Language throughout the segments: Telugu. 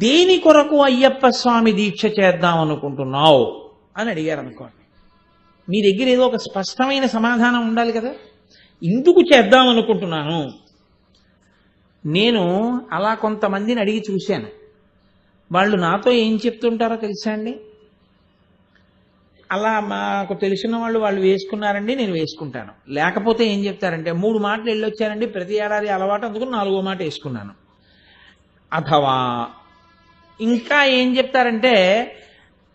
దేని కొరకు అయ్యప్ప స్వామి దీక్ష చేద్దాం అనుకుంటున్నావు అని అడిగారు అనుకోండి. మీ దగ్గర ఏదో ఒక స్పష్టమైన సమాధానం ఉండాలి కదా. ఎందుకు చేద్దాం అనుకుంటున్నాను, నేను అలా కొంతమందిని అడిగి చూశాను. వాళ్ళు నాతో ఏం చెప్తుంటారో తెలుసా అండి, అలా మాకు తెలిసిన వాళ్ళు వేసుకున్నారండి, నేను వేసుకుంటాను. లేకపోతే ఏం చెప్తారంటే 3 మాటలు వెళ్ళొచ్చారండి, ప్రతి ఏడాది అలవాటు, అందుకు 4వ మాట వేసుకున్నాను. అథవా ఇంకా ఏం చెప్తారంటే,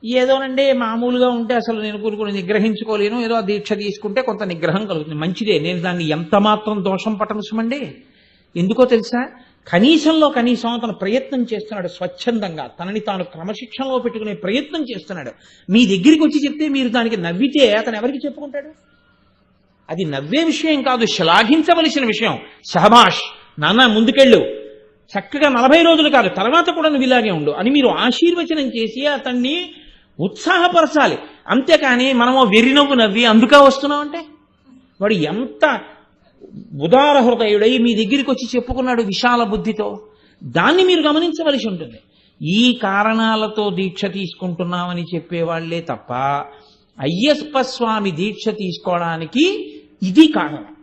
ఏదోనండి మామూలుగా ఉంటే అసలు నేను కొన్ని నిగ్రహించుకోలేను, ఏదో దీక్ష తీసుకుంటే కొంత నిగ్రహం కలుగుతుంది, మంచిదే, నేను దాన్ని ఎంత మాత్రం దోషం పట్టనుసమండి. ఎందుకో తెలుసా, కనీసంలో కనీసం అతను ప్రయత్నం చేస్తున్నాడు, స్వచ్ఛందంగా తనని తాను క్రమశిక్షణలో పెట్టుకునే ప్రయత్నం చేస్తున్నాడు. మీ దగ్గరికి వచ్చి చెప్తే మీరు దానికి నవ్వితే అతను ఎవరికి చెప్పుకుంటాడు? అది నవ్వే విషయం కాదు, శ్లాఘించవలసిన విషయం. శహబాష్ నాన్న, ముందుకెళ్ళు, చక్కగా 40 రోజులు కాదు, తర్వాత కూడా నువ్వు ఇలాగే ఉండు అని మీరు ఆశీర్వచనం చేసి అతన్ని ఉత్సాహపరచాలి. అంతేకాని మనము వెర్రినవ్వు నవ్వి అందుకే వస్తున్నాం అంటే, వాడు ఎంత ఉదార హృదయుడై మీ దగ్గరికి వచ్చి చెప్పుకున్నాడు విశాల బుద్ధితో, దాన్ని మీరు గమనించవలసి ఉంటుంది. ఈ కారణాలతో దీక్ష తీసుకుంటున్నామని చెప్పేవాళ్లే తప్ప అయ్యప్ప స్వామి దీక్ష తీసుకోవడానికి ఇది కారణం,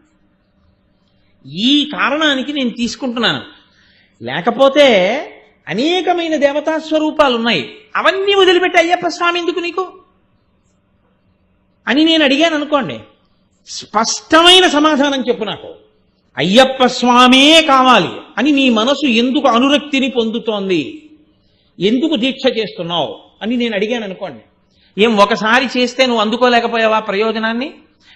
ఈ కారణానికి నేను తీసుకుంటున్నాను. లేకపోతే అనేకమైన దేవతా స్వరూపాలు ఉన్నాయి, అవన్నీ వదిలిపెట్టి అయ్యప్ప స్వామి ఎందుకు నీకు అని నేను అడిగాను అనుకోండి, స్పష్టమైన సమాధానం చెప్పు నాకు. అయ్యప్ప స్వామే కావాలి అని నీ మనసు ఎందుకు అనురక్తిని పొందుతోంది, ఎందుకు దీక్ష చేస్తున్నావు అని నేను అడిగాను అనుకోండి. ఏం ఒకసారి చేస్తే నువ్వు అందుకోలేకపోయావా ప్రయోజనాన్ని?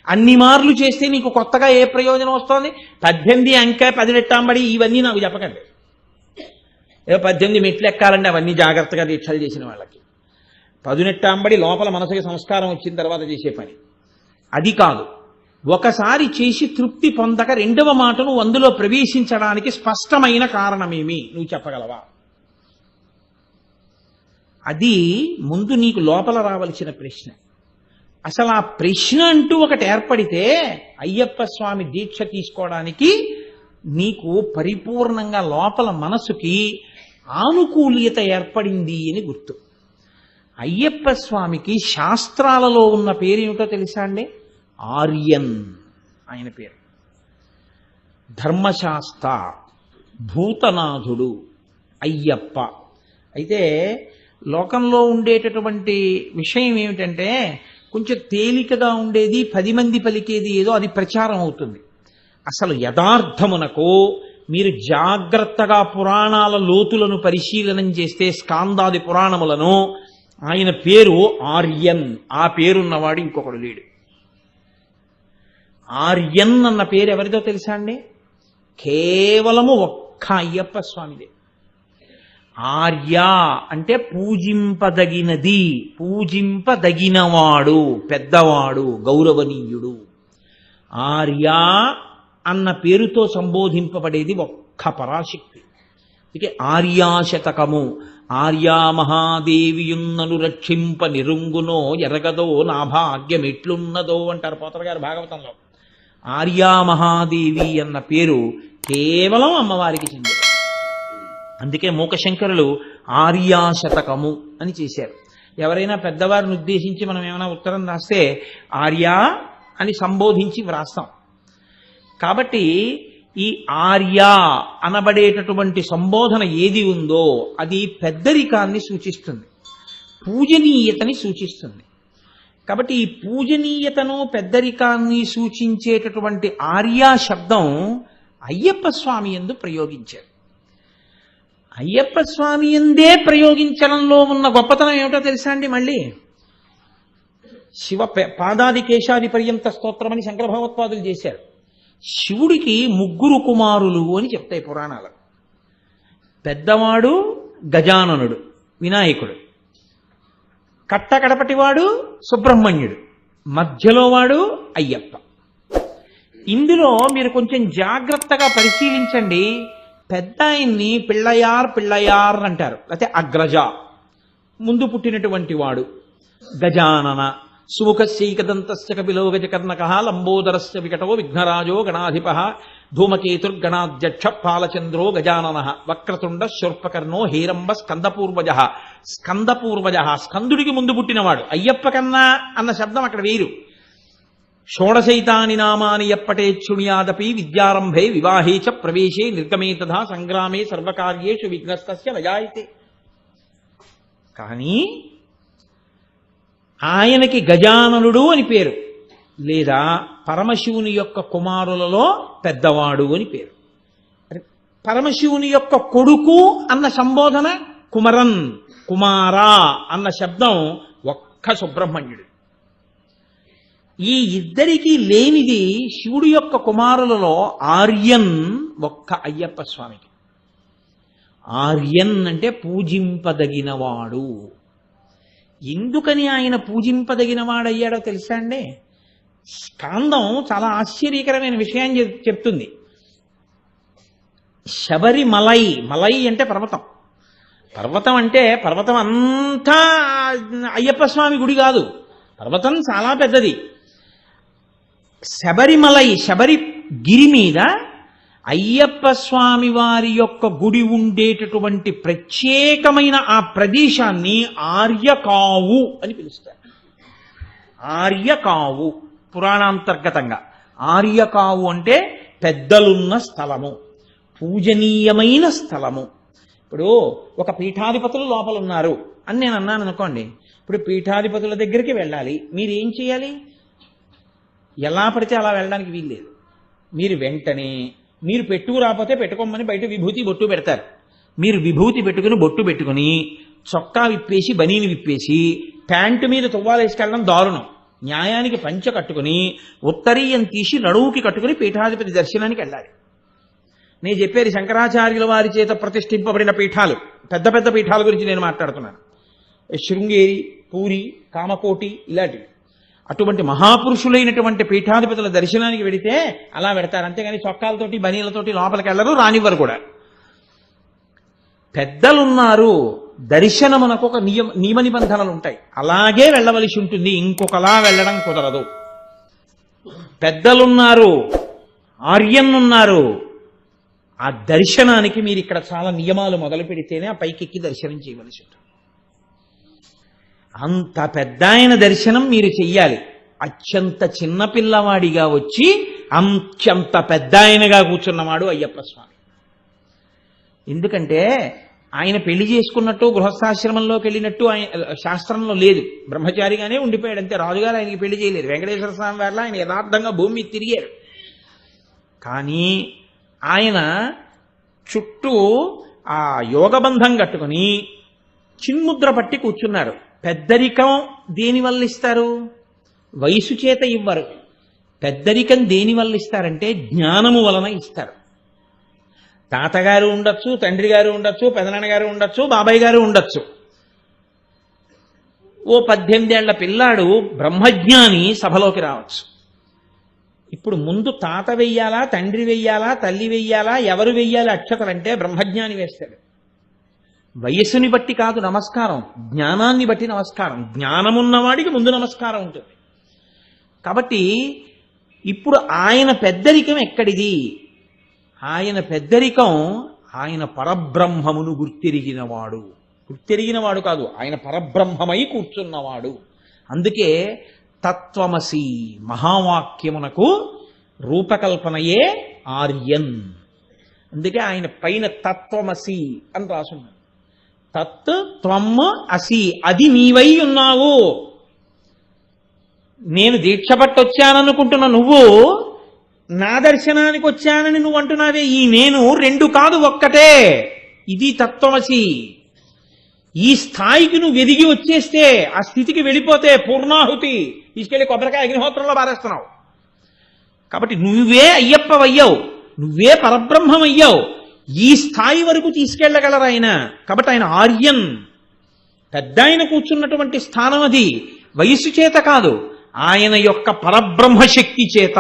అన్ని మార్లు చేస్తే నీకు కొత్తగా ఏ ప్రయోజనం వస్తోంది? 18 అంక 10 రెట్టాంబడి ఇవన్నీ నాకు చెప్పకండి. ఏదో 18 మెట్లు ఎక్కాలండి, అవన్నీ జాగ్రత్తగా దీక్షలు చేసిన వాళ్ళకి. 10 నెట్టాంబడి లోపల మనసుకి సంస్కారం వచ్చిన తర్వాత చేసే పని అది కాదు. ఒకసారి చేసి తృప్తి పొందక 2వ మాట నువ్వు అందులో ప్రవేశించడానికి స్పష్టమైన కారణమేమి నువ్వు చెప్పగలవా? అది ముందు నీకు లోపల రావలసిన ప్రశ్న. అసలు ఆ ప్రశ్న అంటూ ఒకటి ఏర్పడితే అయ్యప్ప స్వామి దీక్ష తీసుకోవడానికి నీకు పరిపూర్ణంగా లోపల మనసుకి ఆనుకూల్యత ఏర్పడింది అని గుర్తు. అయ్యప్ప స్వామికి శాస్త్రాలలో ఉన్న పేరు ఏమిటో తెలుసా అండి? ఆర్యన్ ఆయన పేరు. ధర్మశాస్త్ర, భూతనాథుడు అయ్యప్ప. అయితే లోకంలో ఉండేటటువంటి విషయం ఏమిటంటే, కొంచెం తేలికగా ఉండేది 10 మంది పలికేది ఏదో అది ప్రచారం అవుతుంది. అసలు యథార్థమునకు మీరు జాగ్రత్తగా పురాణాల లోతులను పరిశీలనం చేస్తే, స్కాందాది పురాణములను, ఆయన పేరు ఆర్యన్. ఆ పేరున్నవాడు ఇంకొకడు లేడు. ఆర్యన్ అన్న పేరు ఎవరిదో తెలుసా అండి? కేవలము ఒక్క అయ్యప్ప స్వామిదే. ఆర్య అంటే పూజింపదగినది, పూజింపదగినవాడు, పెద్దవాడు, గౌరవనీయుడు. ఆర్య అన్న పేరుతో సంబోధింపబడేది ఒక్క పరాశక్తి. అందుకే ఆర్యాశతకము. ఆర్యా మహాదేవియున్నను రక్షింప నిరుంగునో ఎరగదో నా భాగ్యం ఎట్లున్నదో అంటారు పోతన గారు భాగవతంలో. ఆర్యా మహాదేవి అన్న పేరు కేవలం అమ్మవారికి చెందింది. అందుకే మూకశంకరులు ఆర్యాశతకము అని చేశారు. ఎవరైనా పెద్దవారిని ఉద్దేశించి మనం ఏమైనా ఉత్తరం రాస్తే ఆర్యా అని సంబోధించి వ్రాస్తాం. కాబట్టి ఈ ఆర్య అనబడేటటువంటి సంబోధన ఏది ఉందో అది పెద్దరికాన్ని సూచిస్తుంది, పూజనీయతని సూచిస్తుంది. కాబట్టి ఈ పూజనీయతను పెద్దరికాన్ని సూచించేటటువంటి ఆర్యా శబ్దం అయ్యప్ప స్వామి యందు ప్రయోగించారు. అయ్యప్ప స్వామి యందే ప్రయోగించడంలో ఉన్న గొప్పతనం ఏమిటో తెలుసా అండి? మళ్ళీ శివ పాదాది కేశాది పర్యంత స్తోత్రం అని శంకర భగవత్పాదులు చేశారు. శివుడికి 3 కుమారులు అని చెప్తాయి పురాణాలు. పెద్దవాడు గజాననుడు వినాయకుడు, కట్టకడపటివాడు సుబ్రహ్మణ్యుడు, మధ్యలో వాడు అయ్యప్ప. ఇందులో మీరు కొంచెం జాగ్రత్తగా పరిశీలించండి. పెద్ద ఆయన్ని పిళ్ళయార్ అంటారు, లేకపోతే అగ్రజ, ముందు పుట్టినటువంటి వాడు. గజానన, సుముఖస్యైకదంతస్య కపిలో గజకర్ణకః లంబోదరస్య వికటో విఘ్నరాజో గణాధిపః ధూమకేతుర్గణాధ్యక్ష పాలచంద్రో గజాననః వక్రతుండ శూర్పకర్ణో హేరంబ స్కందపూర్వజః స్కందుడికి ముందు పుట్టినవాడు. అయ్యప్ప కన్నా అన్న శబ్దం అక్కడ వేరు. షోడశైతాని నామాని ఎప్పటేచ్చుణ్యాదపి విద్యారంభే వివాహే చ ప్రవేశే నిర్గమే తథా సంగ్రామే సర్వకార్యేషు విఘ్నస్తస్య నజాయతే. కానీ ఆయనకి గజాననుడు అని పేరు, లేదా పరమశివుని యొక్క కుమారులలో పెద్దవాడు అని పేరు. పరమశివుని యొక్క కొడుకు అన్న సంబోధన కుమరన్, కుమారా అన్న శబ్దం ఒక్క సుబ్రహ్మణ్యుడు. ఈ ఇద్దరికీ లేనిది శివుడి యొక్క కుమారులలో ఆర్యన్ ఒక్క అయ్యప్ప స్వామికి. ఆర్యన్ అంటే పూజింపదగినవాడు. ఎందుకని ఆయన పూజింపదగినవాడయ్యాడో తెలుసా అండి? స్కాందం చాలా ఆశ్చర్యకరమైన విషయం చెప్తుంది. శబరిమలై, మలై అంటే పర్వతం. పర్వతం అంటే పర్వతం అంతా అయ్యప్ప స్వామి గుడి కాదు, పర్వతం చాలా పెద్దది. శబరిమలై, శబరిగిరి మీద అయ్యప్ప స్వామి వారి యొక్క గుడి ఉండేటటువంటి ప్రత్యేకమైన ఆ ప్రదేశాన్ని ఆర్యకావు అని పిలుస్తారు. ఆర్యకావు పురాణాంతర్గతంగా ఆర్యకావు అంటే పెద్దలున్న స్థలము, పూజనీయమైన స్థలము. ఇప్పుడు ఒక పీఠాధిపతులు లోపల ఉన్నారు అని నేను అన్నాను అనుకోండి. ఇప్పుడు పీఠాధిపతుల దగ్గరికి వెళ్ళాలి, మీరు ఏం చేయాలి? ఎలా పడితే అలా వెళ్ళడానికి వీల్లేదు. మీరు వెంటనే మీరు పెట్టుకు రాకపోతే పెట్టుకోమని బయట విభూతి బొట్టు పెడతారు. మీరు విభూతి పెట్టుకుని బొట్టు పెట్టుకుని చొక్కా విప్పేసి బనీని విప్పేసి ప్యాంటు మీద తువ్వాలేసుకెళ్ళడం దారుణం. న్యాయానికి పంచ కట్టుకుని ఉత్తరీయం తీసి నడువుకి కట్టుకుని పీఠాధిపతి దర్శనానికి వెళ్ళాలి. నేను చెప్పేది శంకరాచార్యుల వారి చేత ప్రతిష్ఠింపబడిన పీఠాలు, పెద్ద పెద్ద పీఠాల గురించి నేను మాట్లాడుతున్నాను. శృంగేరి, పూరి, కామకోటి ఇలాంటివి. అటువంటి మహాపురుషులైనటువంటి పీఠాధిపతుల దర్శనానికి వెడితే అలా పెడతారు. అంతేగాని చొక్కాలతోటి బనీలతోటి లోపలికి వెళ్ళరు, రానివ్వరు కూడా. పెద్దలున్నారు, దర్శనమునకు ఒక నియమ నిబంధనలు ఉంటాయి, అలాగే వెళ్ళవలసి ఉంటుంది, ఇంకొకలా వెళ్ళడం కుదరదు. పెద్దలున్నారు, ఆర్యన్నున్నారు, ఆ దర్శనానికి మీరు ఇక్కడ చాలా నియమాలు మొదలు పెడితేనే ఆ పైకెక్కి దర్శనం చేయవలసి ఉంటుంది. అంత పెద్ద ఆయన దర్శనం మీరు చెయ్యాలి. అత్యంత చిన్నపిల్లవాడిగా వచ్చి అత్యంత పెద్ద ఆయనగా కూర్చున్నవాడు అయ్యప్ప స్వామి. ఎందుకంటే ఆయన పెళ్లి చేసుకున్నట్టు గృహస్థాశ్రమంలోకి వెళ్ళినట్టు ఆయన శాస్త్రంలో లేదు. బ్రహ్మచారిగానే ఉండిపోయాడు అంతే. రాజుగారు ఆయనకి పెళ్లి చేయలేరు. వెంకటేశ్వర స్వామి వారిలో ఆయన యథార్థంగా భూమి తిరిగారు. కానీ ఆయన చుట్టూ ఆ యోగబంధం కట్టుకుని చిన్ముద్ర పట్టి కూర్చున్నారు. పెద్దరికం దేనివల్ల ఇస్తారు? వయసు చేత ఇవ్వరు. పెద్దరికం దేనివల్ల ఇస్తారంటే జ్ఞానము వలన ఇస్తారు. తాతగారు ఉండొచ్చు, తండ్రి గారు ఉండొచ్చు, పెదనాన్నగారు ఉండొచ్చు, బాబాయ్ గారు ఉండొచ్చు. ఓ 18 ఏళ్ల పిల్లాడు బ్రహ్మజ్ఞాని సభలోకి రావచ్చు. ఇప్పుడు ముందు తాత వెయ్యాలా, తండ్రి వెయ్యాలా, తల్లి వెయ్యాలా, ఎవరు వెయ్యాలి అక్షతలంటే బ్రహ్మజ్ఞాని వేస్తాడు. వయస్సుని బట్టి కాదు నమస్కారం, జ్ఞానాన్ని బట్టి నమస్కారం. జ్ఞానమున్నవాడికి ముందు నమస్కారం ఉంటుంది. కాబట్టి ఇప్పుడు ఆయన పెద్దరికం ఎక్కడిది? ఆయన పెద్దరికం ఆయన పరబ్రహ్మమును గుర్తెరిగినవాడు. గుర్తెరిగినవాడు కాదు, ఆయన పరబ్రహ్మమై కూర్చున్నవాడు. అందుకే తత్వమసి మహావాక్యమునకు రూపకల్పనయే ఆర్యన్. అందుకే ఆయన పైన తత్వమసి అని రాసున్నాడు. తత్ త్వం అసి, అది నీవై ఉన్నావు. నేను దీక్ష పట్టొచ్చాననుకుంటున్న నువ్వు నా దర్శనానికి వచ్చానని నువ్వు అంటున్నావే, ఈ నేను రెండు కాదు ఒక్కటే. ఇది తత్వమసి. ఈ స్థాయికి నువ్వు ఎదిగి వచ్చేస్తే, ఆ స్థితికి వెళ్ళిపోతే పూర్ణాహుతి తీసుకెళ్లి కొబ్బరికాయ అగ్నిహోత్రంలో పారేస్తున్నావు. కాబట్టి నువ్వే అయ్యప్పవయ్యావు, నువ్వే పరబ్రహ్మమయ్యావు. ఈ స్థాయి వరకు తీసుకెళ్లగలరు ఆయన. కాబట్టి ఆయన ఆర్యన్, పెద్ద ఆయన కూర్చున్నటువంటి స్థానం అది. వయస్సు చేత కాదు, ఆయన యొక్క పరబ్రహ్మశక్తి చేత.